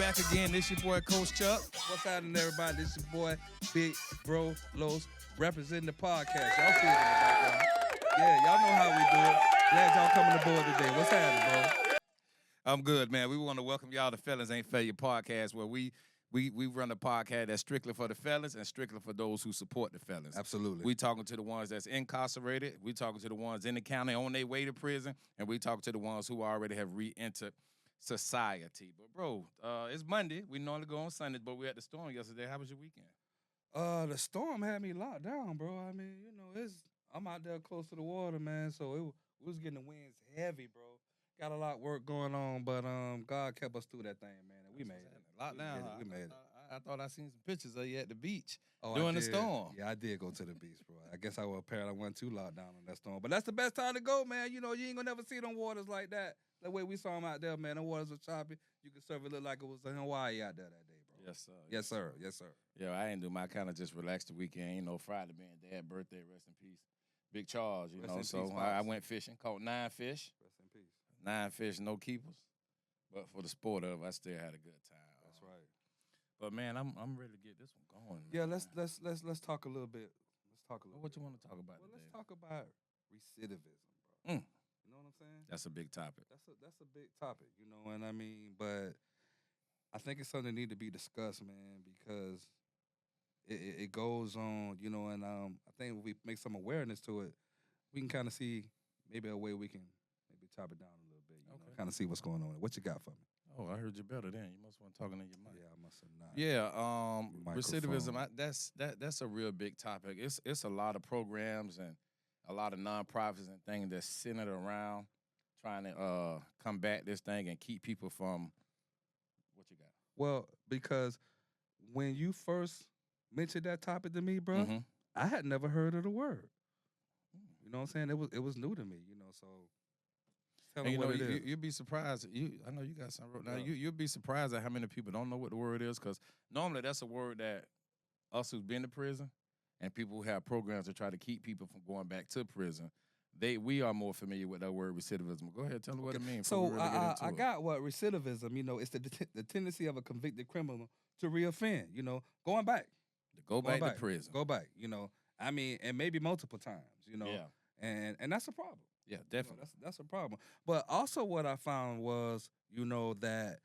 back again. This your boy, Coach Chuck. What's happening, everybody? This your boy, Big Bro Los, representing the podcast. Y'all see it in the background. Yeah, y'all know how we do it. Glad y'all coming aboard today. What's happening, bro? I'm good, man. We want to welcome y'all to Felons Ain't Failures Podcast, where we run a podcast that's strictly for the fellas and strictly for those who support the fellas. Absolutely. We talking to the ones that's incarcerated. We talking to the ones in the county on their way to prison. And we talking to the ones who already have re-entered society. But, bro, it's Monday. We normally go on Sundays, but we at the storm yesterday. How was your weekend? The storm had me locked down, bro. I mean, you know, I'm out there close to the water, man, so we was getting the winds heavy, bro. Got a lot of work going on, but God kept us through that thing, man, and we made it. Lockdown. We made it. I thought I seen some pictures of you at the beach Oh, during the storm. Yeah, I did go to the beach, bro. I guess I wasn't too locked down on that storm. But that's the best time to go, man. You know, you ain't gonna never see them waters like that. The way we saw them out there, man. The waters were choppy. You could serve it look like it was in Hawaii out there that day, bro. Yes, sir. Yes, sir. Yes, sir. Yeah, I ain't do my kind of just relaxed the weekend. You know, Friday being Dad's birthday, rest in peace. Big Charles, you Rest know. in So peace, I Pops. went fishing, caught 9 fish. Rest in peace. 9 fish, no keepers. But for the sport of it, I still had a good time. That's right. But man, I'm ready to get this one going. Yeah, man. let's talk a little bit. Let's talk a little. What bit. you want to talk about Well, today? let's talk about recidivism, bro. Mm. You know what I'm saying? That's a big topic. That's a big topic, you know what I mean? But I think it's something that need to be discussed, man, because it goes on, you know, and I think if we make some awareness to it, we can kind of see maybe a way we can maybe chop it down a little bit, you know, Okay. kind of see what's going on. What you got for me? Oh, I heard you better then. You must want talking in your mic. Yeah, I must have not. Yeah, recidivism. Microphone. That's a real big topic. It's a lot of programs and a lot of nonprofits and things that's centered around trying to combat this thing and keep people from what you got. Well, because when you first mentioned that topic to me, bro, Mhm. I had never heard of the word. You know what I'm saying? It was new to me, you know, so tell And me you know, what it is. you'll be surprised. I know you got something wrote down. Yeah. You'll be surprised at how many people don't know what the word is, because normally that's a word that us who's been to prison and people who have programs to try to keep people from going back to prison, we are more familiar with that word recidivism. Go ahead, tell me what it means. So before we really get into I it. got what recidivism, you know, it's the tendency of a convicted criminal to reoffend, you know, going back. To go Going back to prison. Go back, you know. I mean, and maybe multiple times, you know. Yeah. And that's a problem. Yeah, You know, definitely. that's a problem. But also what I found was, you know, that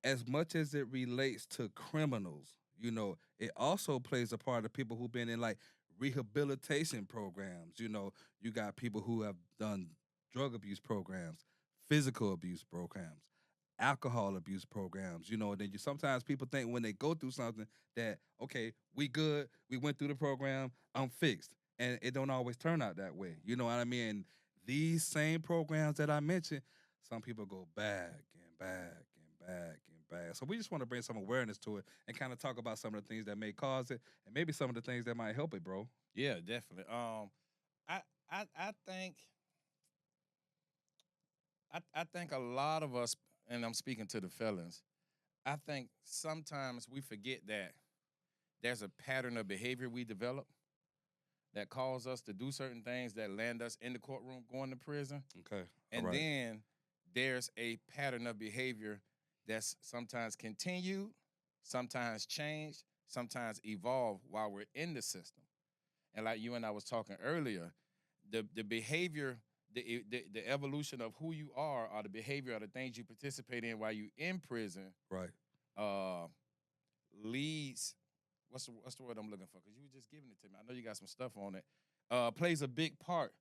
as much as it relates to criminals, you know, it also plays a part of people who've been in like rehabilitation programs. You know, you got people who have done drug abuse programs, physical abuse programs, alcohol abuse programs. You know, then sometimes people think when they go through something that, okay, we good, we went through the program, I'm fixed. And it don't always turn out that way. You know what I mean? And these same programs that I mentioned, some people go back and back and back and back. So we just want to bring some awareness to it and kind of talk about some of the things that may cause it and maybe some of the things that might help it, bro. Yeah, definitely. I think a lot of us, and I'm speaking to the felons, I think sometimes we forget that there's a pattern of behavior we develop that cause us to do certain things that land us in the courtroom going to prison. Okay. And All right. then there's a pattern of behavior that's sometimes continued, sometimes changed, sometimes evolved while we're in the system. And like you and I was talking earlier, the behavior, the evolution of who you are, or the behavior or the things you participate in while you're in prison, Right. leads. What's the word I'm looking for? Because you were just giving it to me. I know you got some stuff on it. Plays a big part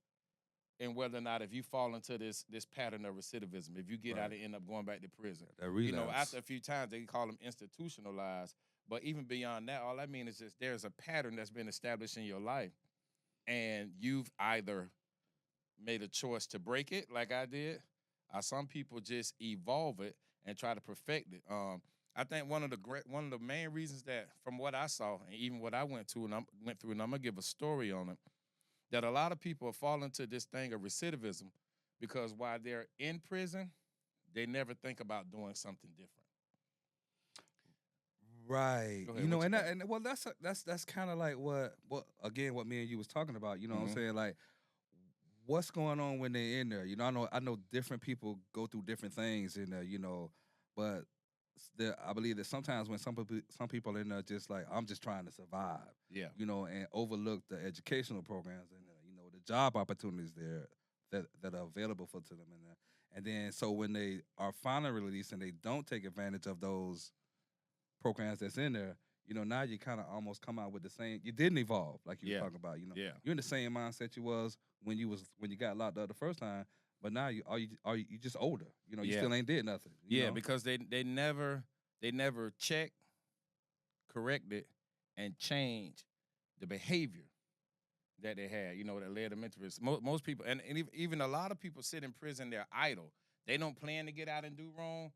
in whether or not if you fall into this pattern of recidivism, if you get Right. out and end up going back to prison. That relapse. You know, after a few times, they call them institutionalized. But even beyond that, all I mean is just there's a pattern that's been established in your life, and you've either made a choice to break it, like I did, or some people just evolve it and try to perfect it. I think one of the main reasons that, from what I saw and even what I went through, and I'm gonna give a story on it, that a lot of people fall into this thing of recidivism because while they're in prison, they never think about doing something different. Right. Go ahead, You know, what you and well, that's kind of like what again what me and you was talking about. You know what I'm Mhm. saying? Like, what's going on when they're in there? You know, I know different people go through different things in there. You know, but I believe that sometimes when some people in there just like I'm just trying to survive, Yeah. and overlook the educational programs and the job opportunities there that are available to them in there. And then so when they are finally released and they don't take advantage of those programs that's in there, now you kind of almost come out with the same. You didn't evolve like you were Yeah. talking about. Yeah. You're in the same mindset you was when you got locked up the first time, but now you just older. You Yeah. still ain't did nothing. Yeah, because they never check, corrected, and change the behavior that they had, that led them into this. Most people, and even a lot of people sit in prison, they're idle. They don't plan to get out and do wrong,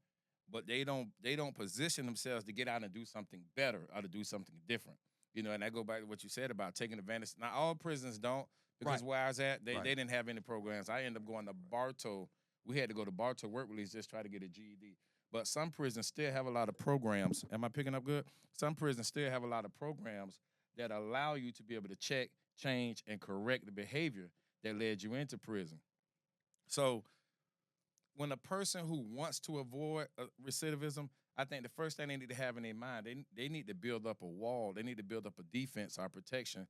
but they don't position themselves to get out and do something better or to do something different. And I go back to what you said about taking advantage. Now, all prisons don't, because Right. where I was at, they Right. didn't have any programs. I ended up going to Bartow. We had to go to Bartow work release, just try to get a GED. But some prisons still have a lot of programs. Am I picking up good? Some prisons still have a lot of programs that allow you to be able to check, change, and correct the behavior that led you into prison. So when a person who wants to avoid recidivism, I think the first thing they need to have in their mind, they need to build up a wall. They need to build up a defense or protection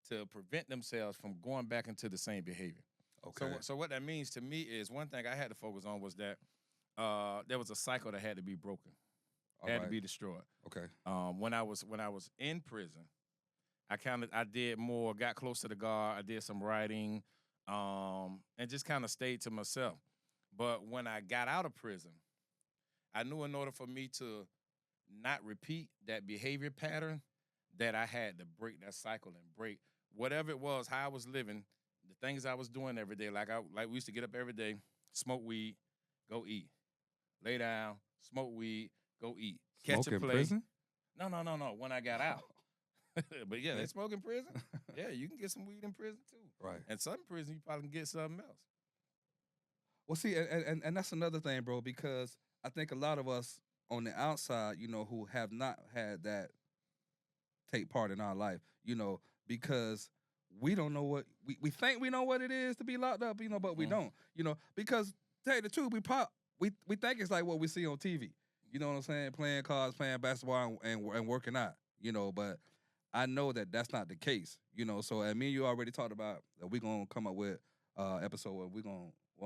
to prevent themselves from going back into the same behavior. Okay. So what that means to me is one thing I had to focus on was that there was a cycle that had to be broken, had to be destroyed. Okay. When I was in prison, I did more, got close to the guard. I did some writing, and just kind of stayed to myself. But when I got out of prison, I knew in order for me to not repeat that behavior pattern, that I had to break that cycle and break whatever it was, how I was living, the things I was doing every day. Like we used to get up every day, smoke weed, go eat, lay down, smoke weed, go eat, catch Smoke a in play. prison? No. When I got out. But yeah, Okay. they smoke in prison. Yeah, you can get some weed in prison too. Right. And some prison you probably can get something else. Well, see, and that's another thing, bro, because I think a lot of us on the outside, who have not had that take part in our life, because we don't know what we think we know what it is to be locked up, but we don't, because tell you the truth, we think it's like what we see on TV. You know what I'm saying? Playing cards, playing basketball, and working out. But I know that that's not the case. So and me and you already talked about that we're gonna come up with episode where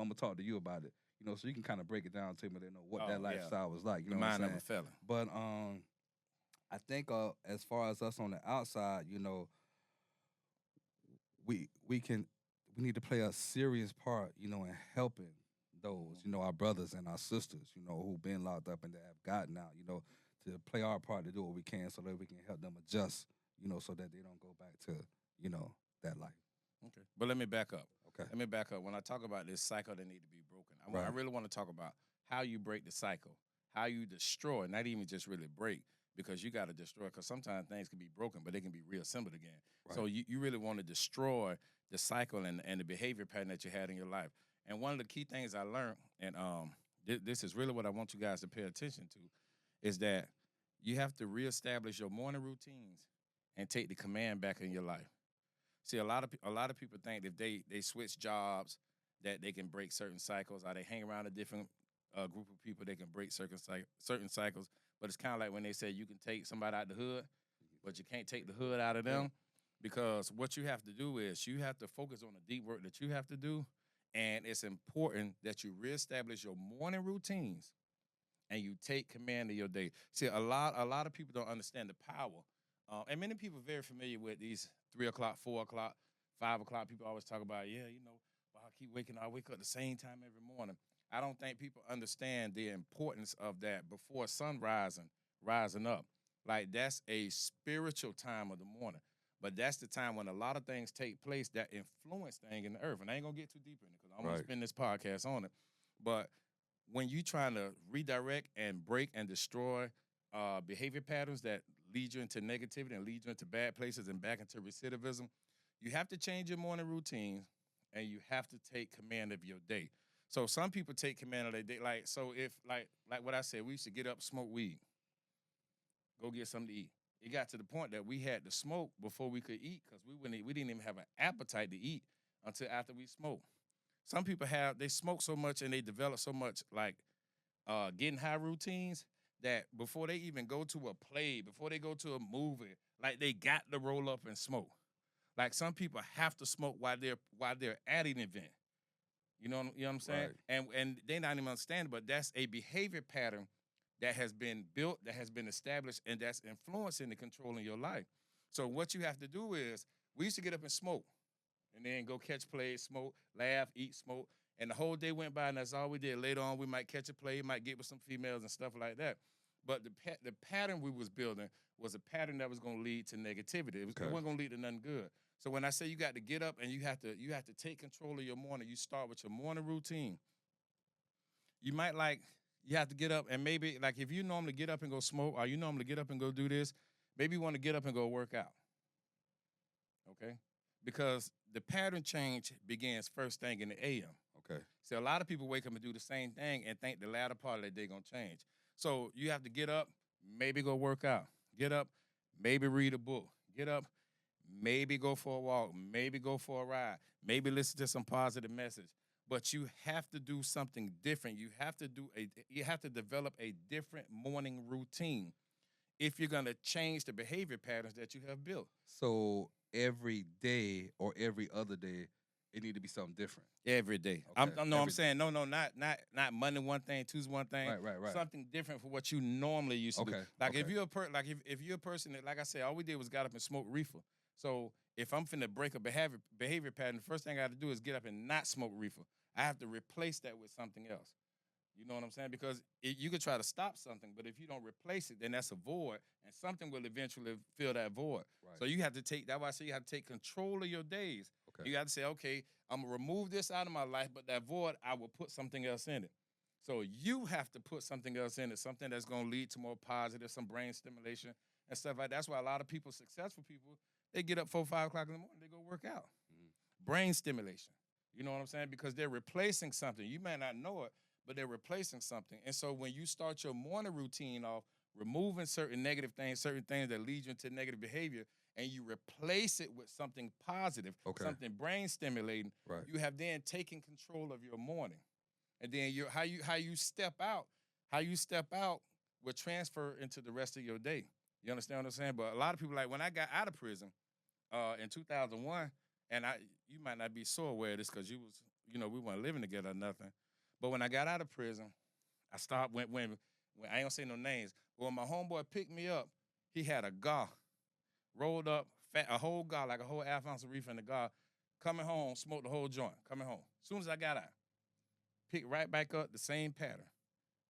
I'm gonna talk to you about it. So you can kind of break it down to me to know what that lifestyle was like. You know the what I'm mind saying? of a felon. But I think as far as us on the outside, we need to play a serious part, in helping those, our brothers and our sisters, who've been locked up and that have gotten out, to play our part to do what we can so that we can help them adjust, so that they don't go back to, that life. Okay. But let me back up. Okay. Let me back up. When I talk about this cycle that need to be broken, I really want to talk about how you break the cycle, how you destroy, not even just really break, because you got to destroy, because sometimes things can be broken, but they can be reassembled again. Right. So you really want to destroy the cycle and the behavior pattern that you had in your life. And one of the key things I learned, and this is really what I want you guys to pay attention to, is that you have to reestablish your morning routines and take the command back in your life. See, a lot of people think if they switch jobs that they can break certain cycles, or they hang around a different group of people, they can break certain cycles. But it's kind of like when they say you can take somebody out the hood, but you can't take the hood out of them, because what you have to do is you have to focus on the deep work that you have to do, and it's important that you reestablish your morning routines and you take command of your day. See, a lot of people don't understand the power. And many people are very familiar with these 3 o'clock, 4 o'clock, 5 o'clock. People always talk about, I keep waking up. I wake up the same time every morning. I don't think people understand the importance of that before sun rising up. Like, that's a spiritual time of the morning. But that's the time when a lot of things take place that influence things in the earth. And I ain't going to get too deep in it because I'm going to spend this podcast on it. But when you're trying to redirect and break and destroy behavior patterns that lead you into negativity and lead you into bad places and back into recidivism, you have to change your morning routines and you have to take command of your day. So some people take command of their day. Like, so if, like what I said, we used to get up, smoke weed, go get something to eat. It got to the point that we had to smoke before we could eat because we didn't even have an appetite to eat until after we smoked. Some people they smoke so much and they develop so much, like, getting high routines that before they even go to a play, before they go to a movie, like they got to roll up and smoke. Like some people have to smoke while they're at an event. You know what I'm saying? Right. And they not even understand, but that's a behavior pattern that has been built, that has been established, and that's influencing and controlling your life. So what you have to do is, we used to get up and smoke, and then go catch plays, smoke, laugh, eat, smoke, and the whole day went by, and that's all we did. Later on, we might catch a play, might get with some females and stuff like that. But the pattern we was building was a pattern that was going to lead to negativity. It wasn't going to lead to nothing good. So when I say you got to get up and you have to take control of your morning, you start with your morning routine. You might you have to get up, and maybe like if you normally get up and go smoke, or you normally get up and go do this, maybe you want to get up and go work out. Okay? Because the pattern change begins first thing in the AM. Okay. So a lot of people wake up and do the same thing and think the latter part of the day gonna change. So you have to get up, maybe go work out. Get up, maybe read a book. Get up, maybe go for a walk, maybe go for a ride, maybe listen to some positive message. But you have to do something different. You have to develop a different morning routine if you're gonna change the behavior patterns that you have built. So every day or every other day, it need to be something different. Every day. Okay. I'm saying no, not Monday one thing, Tuesday one thing. Right. Something different for what you normally used to do. Like Okay. if you're if you're a person that, like I said, all we did was got up and smoked reefer. So if I'm finna break a behavior pattern, the first thing I got to do is get up and not smoke reefer. I have to replace that with something else. You know what I'm saying? Because you could try to stop something, but if you don't replace it, then that's a void, and something will eventually fill that void. Right. So you have to take, that's why I say you have to take control of your days. Okay. You got to say, okay, I'm going to remove this out of my life, but that void, I will put something else in it. So you have to put something else in it, something that's going to lead to more positive, some brain stimulation and stuff like that. That's why a lot of people, successful people, they get up 4, 5 o'clock in the morning, they go work out. Brain stimulation. You know what I'm saying? Because they're replacing something. You may not know it, but they're replacing something. And so when you start your morning routine off, removing certain negative things, certain things that lead you into negative behavior, and you replace it with something positive, something brain stimulating, right, you have then taken control of your morning. And then how you step out will transfer into the rest of your day. You understand what I'm saying? But a lot of people, like when I got out of prison in 2001, and you might not be so aware of this because we weren't living together or nothing. But when I got out of prison, I stopped when I ain't gonna say no names. But when my homeboy picked me up, he had a gar rolled up, a whole gar, like a whole half ounce of reefer in the gar. Coming home, smoked the whole joint. Coming home, as soon as I got out, picked right back up the same pattern.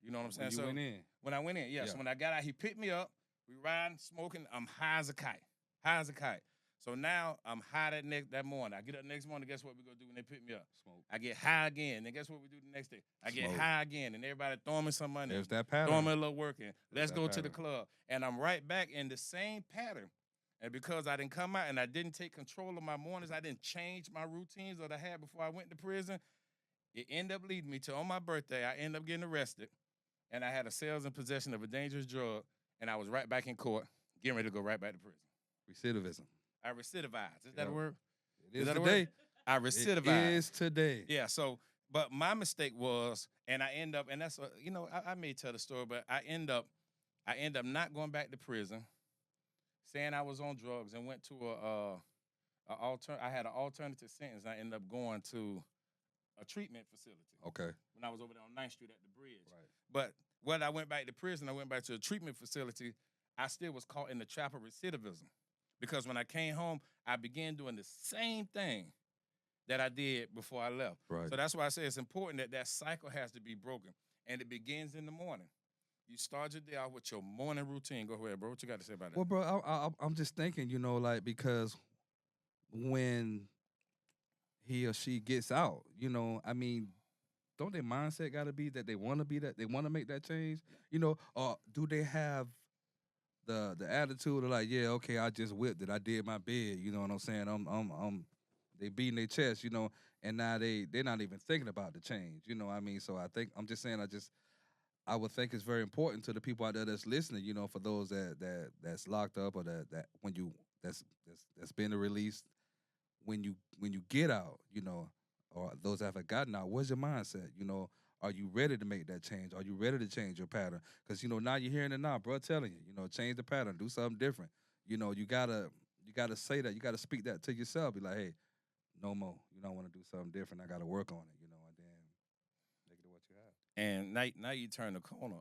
You know what I'm saying? When you went in. When I went in, yeah. So when I got out, he picked me up. We riding, smoking. I'm high as a kite. So now I'm high that morning. I get up next morning. Guess what we gonna do when they pick me up? Smoke. I get high again. Then guess what we do the next day? I get high again, and everybody throwing me some money. There's that pattern. Throwing me a little work in. Let's go to the club, and I'm right back in the same pattern. And because I didn't come out and I didn't take control of my mornings, I didn't change my routines that I had before I went to prison. It ended up leading me to, on my birthday, I ended up getting arrested, and I had a sales and possession of a dangerous drug, and I was right back in court, getting ready to go right back to prison. Recidivism. I recidivized. Is that a word? It is today. I recidivized. It is today. Yeah, so, but my mistake was, and I end up, and that's, I may tell the story, but I end up not going back to prison, saying I was on drugs, and went to I had an alternative sentence. I ended up going to a treatment facility. Okay. When I was over there on 9th Street at the bridge. Right. But when I went back to prison, I went back to a treatment facility, I still was caught in the trap of recidivism. Because when I came home, I began doing the same thing that I did before I left. Right. So that's why I say it's important that cycle has to be broken. And it begins in the morning. You start your day out with your morning routine. Go ahead, bro. What you got to say about that? Well, bro, I'm just thinking, because when he or she gets out, don't their mindset got to be that they want to be that, they want to make that change, or do they have the attitude of like, yeah, okay, I just whipped it, I did my bid, you know what I'm saying? They beating their chest, and now they're not even thinking about the change, So I think I'm just saying, I would think it's very important to the people out there that's listening, for those that's locked up or that when you that's been released, when you get out, or those that have gotten out, what's your mindset? Are you ready to make that change? Are you ready to change your pattern? Because now you're hearing it now, bro. Telling you, change the pattern, do something different. You gotta say that. You gotta speak that to yourself. Be like, hey, no more. I want to do something different. I gotta work on it. And then make it what you have. And now you turn the corner.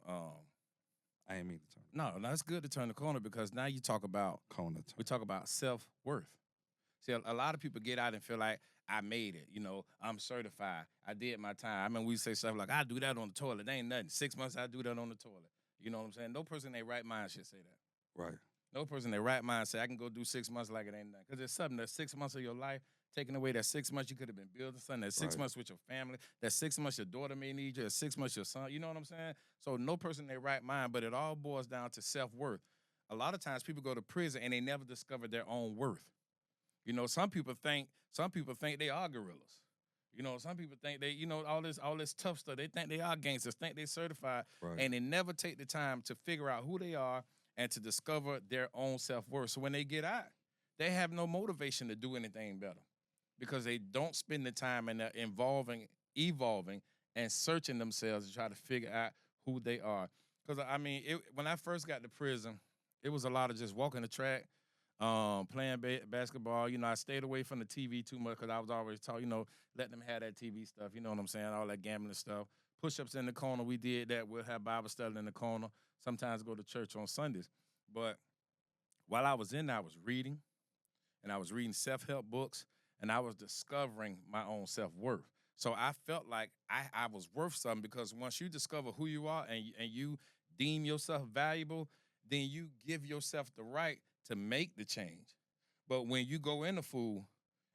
I ain't mean to turn. No, it's good to turn the corner because now you talk about we talk about self-worth. See, a lot of people get out and feel like I made it. I'm certified. I did my time. I mean, we say stuff like, I do that on the toilet. That ain't nothing. 6 months, I do that on the toilet. You know what I'm saying? No person in their right mind should say that. Right. No person in their right mind say, I can go do 6 months like it ain't nothing. Because it's something that 6 months of your life, taking away that 6 months you could have been building something, that 6 months with your family, that 6 months your daughter may need you, that 6 months your son. You know what I'm saying? So no person in their right mind, but it all boils down to self-worth. A lot of times people go to prison and they never discover their own worth. Some people think they are gorillas. Some people think they, all this tough stuff. They think they are gangsters, think they certified, and they never take the time to figure out who they are and to discover their own self-worth. So when they get out, they have no motivation to do anything better because they don't spend the time in evolving, and searching themselves to try to figure out who they are. Because, when I first got to prison, it was a lot of just walking the track, playing basketball. I stayed away from the TV too much because I was always taught, let them have that TV stuff. You know what I'm saying? All that gambling stuff. Push-ups in the corner, we did that. We'll have Bible study in the corner. Sometimes go to church on Sundays. But while I was in there, I was reading, and I was reading self-help books, and I was discovering my own self-worth. So I felt like I was worth something because once you discover who you are and you deem yourself valuable, then you give yourself the right to make the change. But when you go in the fool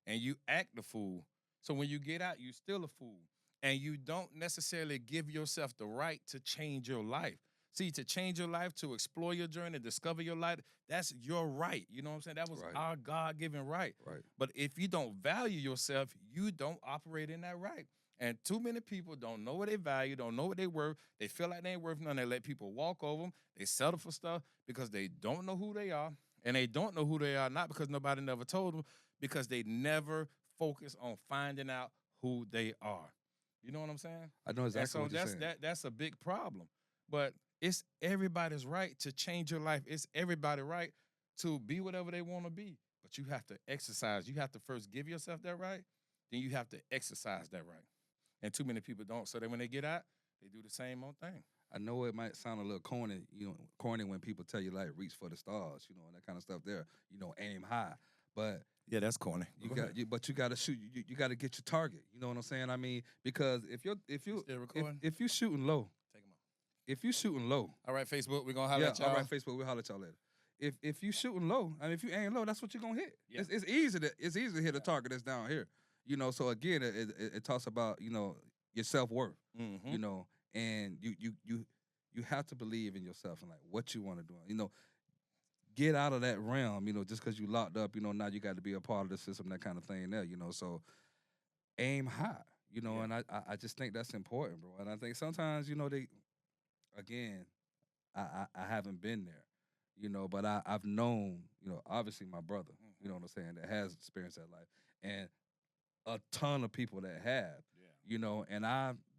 and you act the fool, so when you get out, you still a fool. And you don't necessarily give yourself the right to change your life. See, to change your life, to explore your journey, discover your life, that's your right. You know what I'm saying? That was our God-given right. Right. But if you don't value yourself, you don't operate in that right. And too many people don't know what they value, don't know what they worth. They feel like they ain't worth nothing. They let people walk over them. They settle for stuff because they don't know who they are. And they don't know who they are, not because nobody never told them, because they never focus on finding out who they are. You know what I'm saying? I know exactly what you're saying. That's a big problem. But it's everybody's right to change your life. It's everybody's right to be whatever they want to be. But you have to exercise. You have to first give yourself that right. Then you have to exercise that right. And too many people don't. So that when they get out, they do the same old thing. I know it might sound a little corny, corny when people tell you like reach for the stars, and that kind of stuff there, aim high. But yeah, that's corny. But you got to shoot. You got to get your target. You know what I'm saying? I mean, because if you shooting low, take them off. If you shooting low, all right, Facebook, we're gonna holler at y'all. All right, Facebook, we'll holler at y'all later. If you shooting low, if you aim low, that's what you're gonna hit. Yeah. It's easy to hit a target that's down here. So again, it talks about your self-worth. Mm-hmm. And you have to believe in yourself and like what you want to do. Get out of that realm, just because you locked up, now you got to be a part of the system, that kind of thing there, so aim high, and I just think that's important, bro. And I think sometimes, I haven't been there, but I've known, obviously my brother, you know what I'm saying, that has experienced that life, and a ton of people that have, and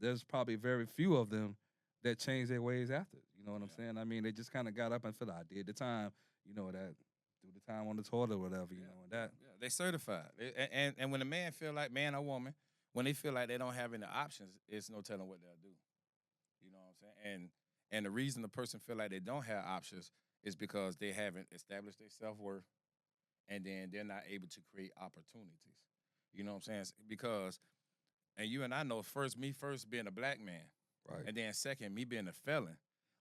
there's probably very few of them that changed their ways after, you know what I'm saying? I mean, they just kind of got up and felt, I did the time, that do the time on the toilet or whatever, and that. Yeah, they certified. And when a man feel like, man or woman, when they feel like they don't have any options, it's no telling what they'll do. You know what I'm saying? And the reason the person feel like they don't have options is because they haven't established their self-worth, and then they're not able to create opportunities. You know what I'm saying? Because, and you and I know, me first being a black man, right, and then second, me being a felon,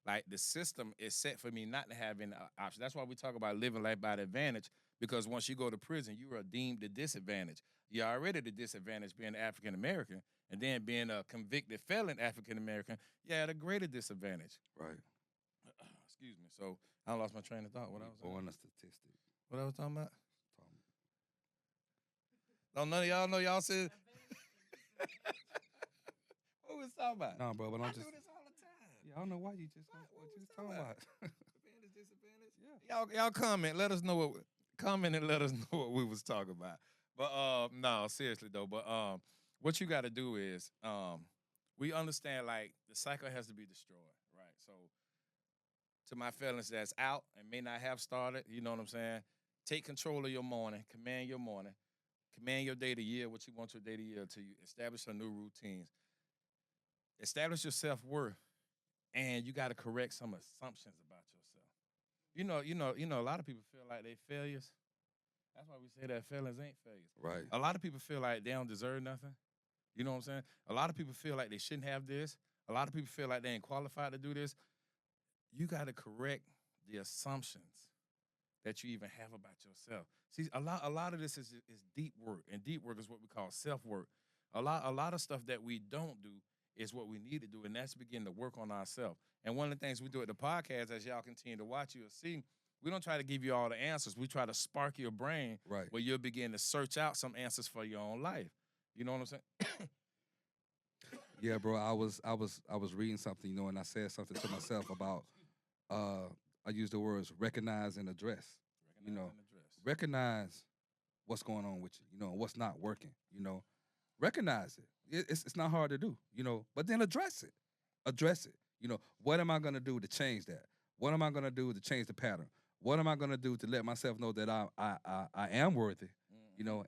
like the system is set for me not to have any options. That's why we talk about living life by the advantage, because once you go to prison, you are deemed the disadvantage. You're already the disadvantage being African-American, and then being a convicted felon African-American, you're at a greater disadvantage. Right. Excuse me. So I lost my train of thought. What I was on a statistic. What I was talking about? Don't none of y'all know y'all said. What was talking about? No, bro, but I do this all the time. Yeah, I don't know why you just what you was talking about. Advantage, disadvantage. Yeah. Y'all comment. Let us know and let us know what we was talking about. But no, seriously though. But what you got to do is we understand like the cycle has to be destroyed, right? So to my felons that's out and may not have started, you know what I'm saying? Take control of your morning, command your morning, command your day to yield what you want your day to yield to you. Establish some new routines. Establish your self-worth, and you got to correct some assumptions about yourself. A lot of people feel like they failures. That's why we say that felons ain't failures. Right. A lot of people feel like they don't deserve nothing. You know what I'm saying? A lot of people feel like they shouldn't have this. A lot of people feel like they ain't qualified to do this. You got to correct the assumptions that you even have about yourself. See, a lot of this is deep work, and deep work is what we call self-work. A lot of stuff that we don't do is what we need to do, and that's begin to work on ourselves. And one of the things we do at the podcast, as y'all continue to watch, you'll see, we don't try to give you all the answers. We try to spark your brain Right. where you'll begin to search out some answers for your own life. You know what I'm saying? Yeah, bro. I was reading something, and I said something to myself about I used the words recognize and address. Recognize what's going on with you, what's not working, recognize it. It's not hard to do, but then address it. Address it. What am I going to do to change that? What am I going to do to change the pattern? What am I going to do to let myself know that I am worthy,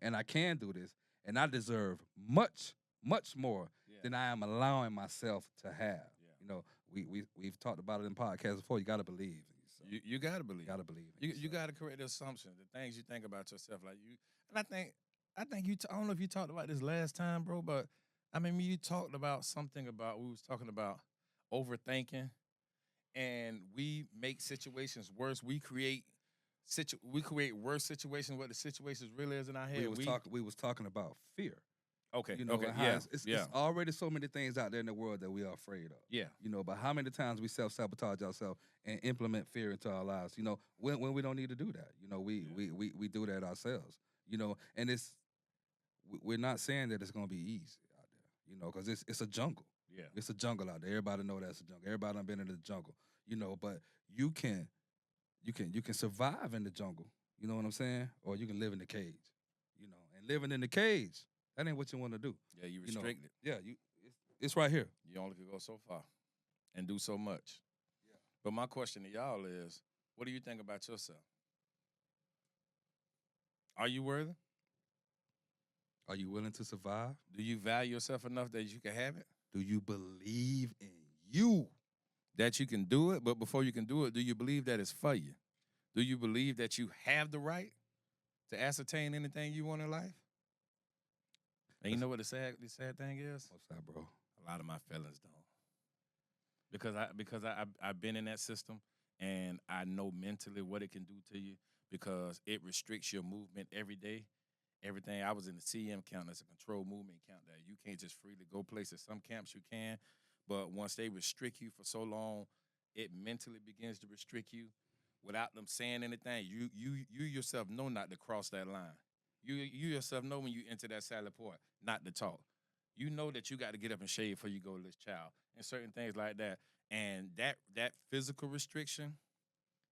and I can do this, and I deserve much, much more than I am allowing myself to have. We've talked about it in podcasts before. You got to believe. You got to believe. Got to believe. You got to correct the assumptions, the things you think about yourself. Like you, and I think you. I don't know if you talked about this last time, bro, but I mean, you talked about something about we was talking about overthinking, and we make situations worse. We create worse situations what the situations really is in our head. We was talking about fear. Okay. It's already so many things out there in the world that we are afraid of. Yeah. But how many times we self-sabotage ourselves and implement fear into our lives, when we don't need to do that. We do that ourselves. And we're not saying that it's gonna be easy out there, because it's a jungle. Yeah. It's a jungle out there. Everybody know that's a jungle. Everybody done been in the jungle, but you can survive in the jungle, you know what I'm saying? Or you can live in the cage, and living in the cage, that ain't what you want to do. Yeah, you restricted. It's right here. You only could go so far and do so much. Yeah. But my question to y'all is, what do you think about yourself? Are you worthy? Are you willing to survive? Do you value yourself enough that you can have it? Do you believe in you? That you can do it, but before you can do it, do you believe that it's for you? Do you believe that you have the right to ascertain anything you want in life? And you know what the sad thing is? What's that, bro? A lot of my felons don't. Because I've been in that system, and I know mentally what it can do to you, because it restricts your movement every day. Everything. I was in the CM count. That's a controlled movement count. That you can't just freely go places. Some camps you can, but once they restrict you for so long, it mentally begins to restrict you without them saying anything. You yourself know not to cross that line. You yourself know when you enter that salad port not to talk. You know that you got to get up and shave before you go to this child and certain things like that. And that physical restriction,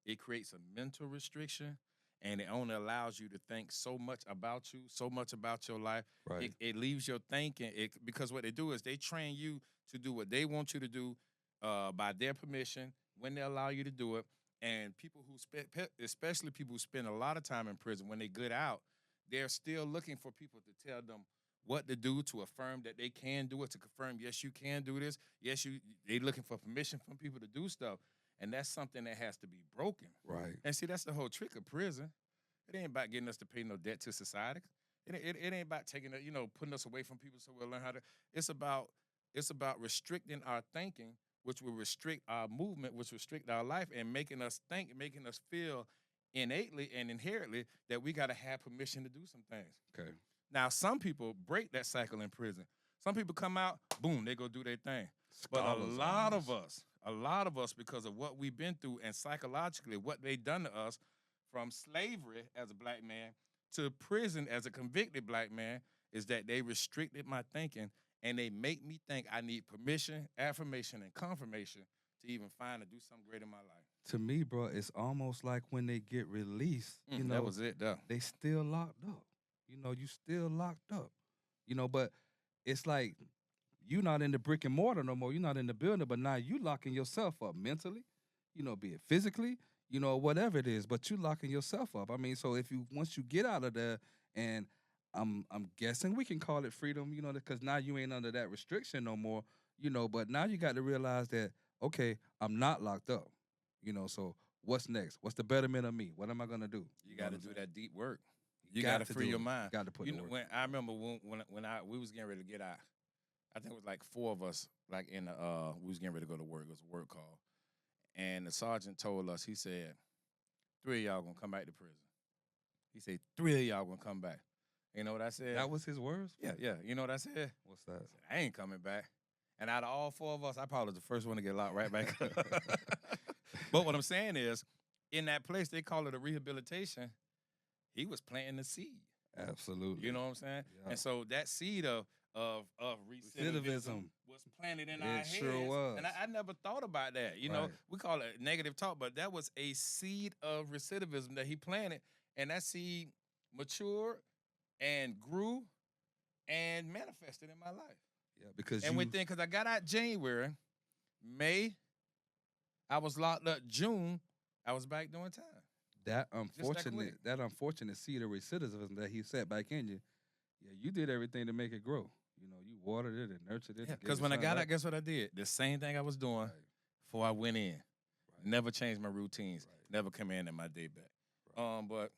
it creates a mental restriction, and it only allows you to think so much about you, so much about your life. Right. It leaves your thinking, because what they do is they train you to do what they want you to do by their permission, when they allow you to do it. And people especially people who spend a lot of time in prison, when they get out, they're still looking for people to tell them what to do, to affirm that they can do it, to confirm, yes, you can do this. Yes, they're looking for permission from people to do stuff. And that's something that has to be broken. Right. And see, that's the whole trick of prison. It ain't about getting us to pay no debt to society. It ain't about taking it, putting us away from people so we'll learn how to. It's about restricting our thinking, which will restrict our movement, which restrict our life, and making us think, making us feel innately and inherently that we got to have permission to do some things. Okay. Now, some people break that cycle in prison. Some people come out, boom, they go do their thing. But a lot of us, because of what we've been through and psychologically what they done to us, from slavery as a black man to prison as a convicted black man, is that they restricted my thinking, and they make me think I need permission, affirmation, and confirmation to even find and do something great in my life. To me, bro, it's almost like when they get released, that was it, though. They still locked up. You still locked up. But it's like you not in the brick and mortar no more. You're not in the building, but now you locking yourself up mentally, be it physically, whatever it is, but you locking yourself up. I mean, so once you get out of there, and I'm guessing we can call it freedom, because now you ain't under that restriction no more, but now you got to realize that, okay, I'm not locked up, so what's next? What's the betterment of me? What am I gonna do? You got to do that deep work. You You got to to free do your it. mind. Got to put the work. When I remember when we was getting ready to get out, I think it was like 4 of us, like in the we was getting ready to go to work. It was a work call, and the sergeant told us, he said, 3 of y'all gonna come back to prison. He said 3 of y'all gonna come back. You know what I said? That was his words? Yeah. You know what I said? What's that? I said, I ain't coming back. And out of all 4 of us, I probably was the first one to get locked right back up. But what I'm saying is, in that place, they call it a rehabilitation. He was planting the seed. Absolutely. You know what I'm saying? Yeah. And so that seed of recidivism was planted in our heads. It sure was. And I never thought about that. Right. We call it negative talk, but that was a seed of recidivism that he planted. And that seed matured and grew and manifested in my life. Yeah, because because I got out January, May, I was locked up June, I was back doing time. That unfortunate seed of recidivism that he set back in you, yeah, you did everything to make it grow. You watered it and nurtured it. Yeah, because when I got out, guess what I did? The same thing I was doing before I went in. Right. Never changed my routines. Right. Never come in my day back. Right. But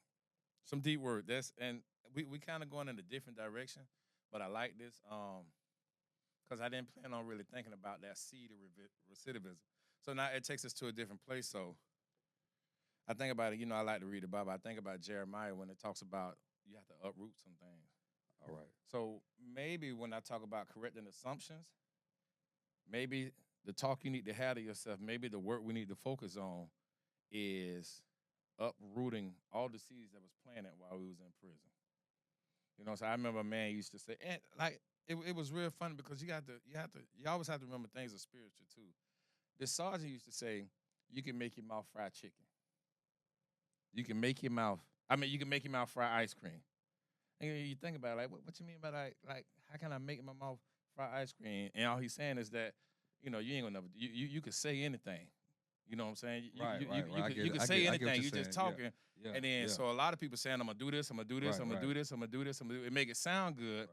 some deep work. And we kind of going in a different direction, but I like this because I didn't plan on really thinking about that seed of recidivism. So now it takes us to a different place. So I think about it, I like to read the Bible. I think about Jeremiah when it talks about you have to uproot some things. All right. So maybe when I talk about correcting assumptions, maybe the talk you need to have to yourself, maybe the work we need to focus on is uprooting all the seeds that was planted while we was in prison. So I remember a man used to say, and like it was real funny because you always have to remember things are spiritual too. The sergeant used to say, you can make your mouth fry chicken. You can make your mouth fry ice cream. And you think about it, like, what you mean by that? Like, how can I make my mouth fry ice cream? And all he's saying is that, you ain't gonna never, you could say anything. You know what I'm saying? You can say anything. You're just talking. Yeah. And then, so a lot of people saying, I'm gonna do this, I'm gonna do this, I'm gonna do this, I'm gonna do this, I'm gonna do it. It make it sound good. Right.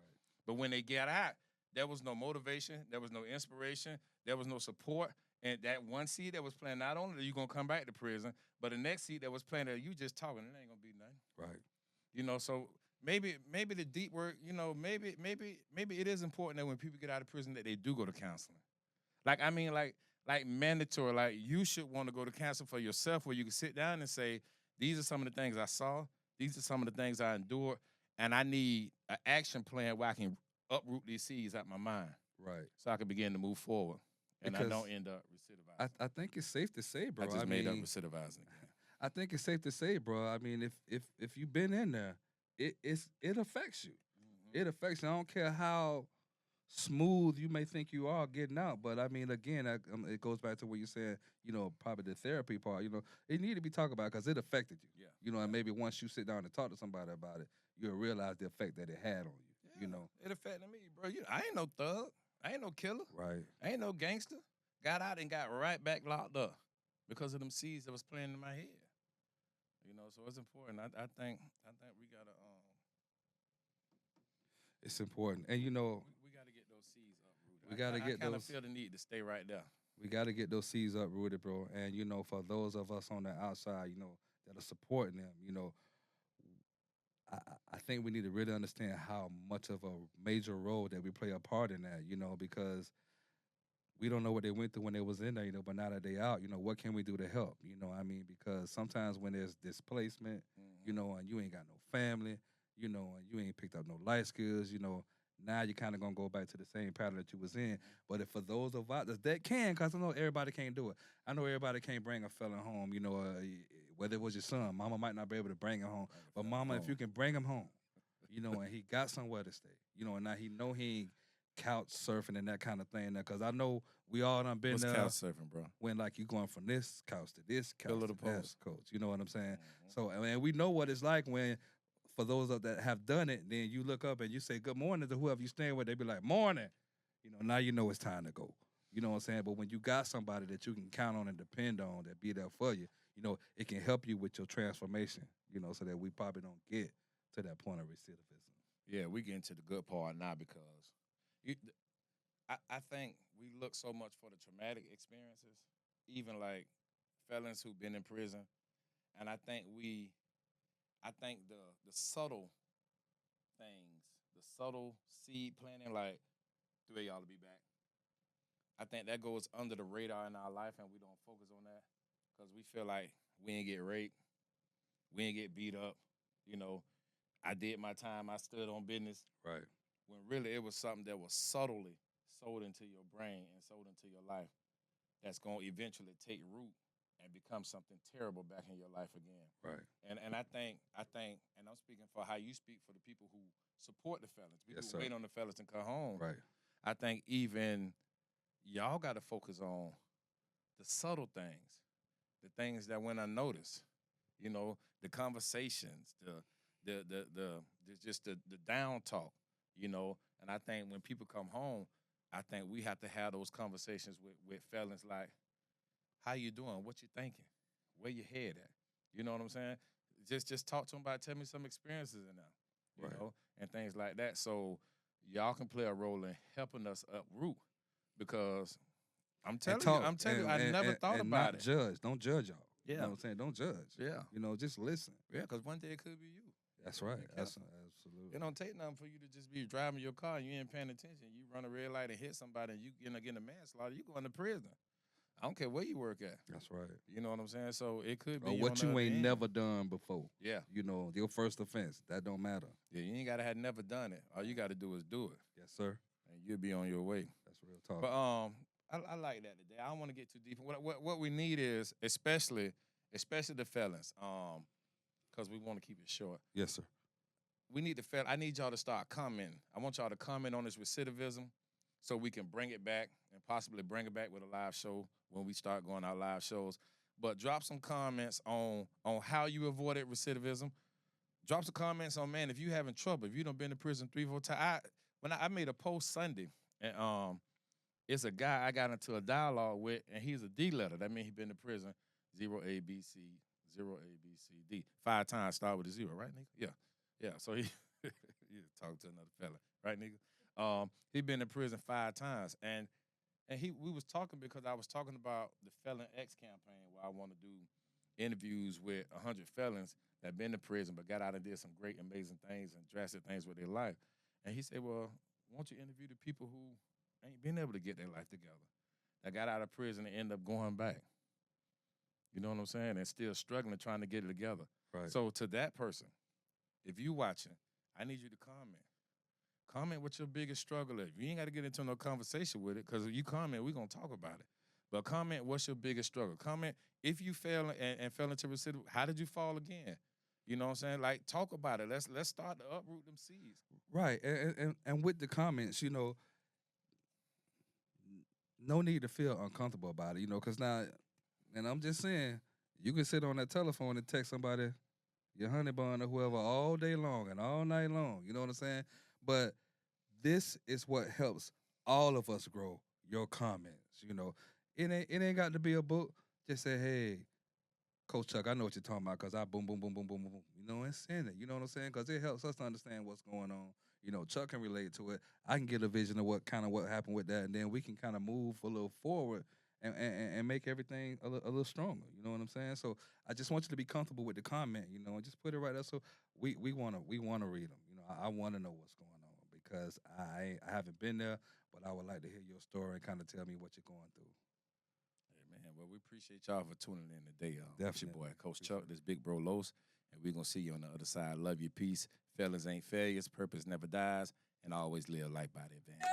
But when they get out, there was no motivation, there was no inspiration, there was no support. And that one seed that was planted, not only are you gonna come back to prison, but the next seed that was planted, you just talking, it ain't gonna be nothing. Right. So maybe the deep work, maybe it is important that when people get out of prison that they do go to counseling. Like mandatory, like you should want to go to counseling for yourself where you can sit down and say, these are some of the things I saw, these are some of the things I endured, and I need an action plan where I can uproot these seeds out my mind. Right. So I can begin to move forward. And because I don't end up recidivizing. I think it's safe to say, bro. I just made up recidivizing again. I think it's safe to say, bro. I mean, if you've been in there, it affects you. Mm-hmm. It affects you. I don't care how smooth you may think you are getting out, but I mean, again, it goes back to what you're saying. Probably the therapy part. It need to be talked about because it affected you. Yeah. And maybe once you sit down and talk to somebody about it, you'll realize the effect that it had on you. Yeah, it affected me, bro. I ain't no thug. I ain't no killer. Right. I ain't no gangster. Got out and got right back locked up because of them seeds that was playing in my head. So it's important. I think we gotta It's important, and we gotta get those seeds uprooted. I kind of feel the need to stay right there. We gotta get those seeds uprooted, bro. And for those of us on the outside, that are supporting them, I think we need to really understand how much of a major role that we play a part in that, because we don't know what they went through when they was in there, but now that they out, what can we do to help? Because sometimes when there's displacement, and you ain't got no family, and you ain't picked up no life skills, now you're kind of going to go back to the same pattern that you was in. But if for those of us that can, because I know everybody can't do it. I know everybody can't bring a felon home, whether it was your son. Mama might not be able to bring him home. But mama, if you can bring him home, and he got somewhere to stay, and now he know he ain't couch surfing and that kind of thing. Because I know we all done been there. What's couch surfing, bro? When you going from this couch to this couch to that couch. You know what I'm saying? Mm-hmm. So, and we know what it's like when, for those that have done it, then you look up and you say good morning to whoever you staying with. They be like, morning. Now you know it's time to go. You know what I'm saying? But when you got somebody that you can count on and depend on that be there for you, it can help you with your transformation, so that we probably don't get to that point of recidivism. Yeah, we get into the good part now because you, I think we look so much for the traumatic experiences, even like felons who've been in prison, and I think the subtle things, the subtle seed planting, like three of y'all to be back. I think that goes under the radar in our life, and we don't focus on that because we feel like we ain't get raped, we ain't get beat up. I did my time, I stood on business. Right. When really it was something that was subtly sold into your brain and sold into your life that's going to eventually take root and become something terrible back in your life again. Right. And I think, and I'm speaking for how you speak for the people who support the felons, people Yes, who sir. wait on the felons to come home. Right. I think even y'all got to focus on the subtle things, the things that went unnoticed. The conversations, the down talk. And I think when people come home, I think we have to have those conversations with felons like, how you doing? What you thinking? Where your head at? You know what I'm saying? Just talk to them about, tell me some experiences in them, and things like that. So y'all can play a role in helping us uproot because I'm telling you, I never thought about it. Judge. Don't judge y'all. Yeah. You know what I'm saying? Don't judge. Yeah. Just listen. Yeah, because one day it could be you. That's right. Absolutely. It don't take nothing for you to just be driving your car and you ain't paying attention. You run a red light and hit somebody and you get a manslaughter, you going to prison. I don't care where you work at. That's right. You know what I'm saying? So it could be or what you ain't never done before. Yeah. Your first offense. That don't matter. Yeah, you ain't got to have never done it. All you got to do is do it. Yes, sir. And you'll be on your way. That's real talk. But I like that today. I don't want to get too deep. What we need is, especially the felons, because we want to keep it short. Yes, sir. We need I need y'all to start commenting. I want y'all to comment on this recidivism so we can bring it back and possibly bring it back with a live show when we start going out live shows. But drop some comments on how you avoided recidivism. Drop some comments on, man, if you having trouble, if you done been to prison 3-4 times. When I made a post Sunday, and it's a guy I got into a dialogue with, and he's a D-letter. That means he been to prison 0 A B C 0 A B C D 5 times. Start with a 0, right, nigga? Yeah. So he talking to another fella, right, nigga? He been in prison 5 times, and we was talking because I was talking about the Felon X campaign where I want to do interviews with 100 felons that been to prison but got out and did some great, amazing things and drastic things with their life. And he said, well, won't you interview the people who ain't been able to get their life together, that got out of prison and end up going back? You know what I'm saying? And still struggling, trying to get it together. Right. So to that person, if you watching, I need you to comment. Comment what your biggest struggle is. You ain't got to get into no conversation with it, because if you comment, we're going to talk about it. But comment what's your biggest struggle. Comment if you fell and fell into recidivism, how did you fall again? You know what I'm saying? Like, talk about it. Let's start to uproot them seeds. Right. And with the comments, no need to feel uncomfortable about it, because now, and I'm just saying, you can sit on that telephone and text somebody, your honey bun or whoever, all day long and all night long. You know what I'm saying? But this is what helps all of us grow. Your comments, It ain't got to be a book. Just say, hey, Coach Chuck, I know what you're talking about, because I boom, boom, boom, boom, boom, boom, and send it. You know what I'm saying? Because it helps us to understand what's going on. Chuck can relate to it. I can get a vision of what happened with that, and then we can kind of move a little forward and make everything a little stronger. You know what I'm saying? So I just want you to be comfortable with the comment, and just put it right there. So we want to read them. I want to know what's going on, because I haven't been there, but I would like to hear your story and kind of tell me what you're going through. Hey, man, well, we appreciate y'all for tuning in today. It's your boy, Coach Chuck, this big bro Los, and we're going to see you on the other side. Love you, peace. Felons ain't failures, purpose never dies, and always live life by the advantage.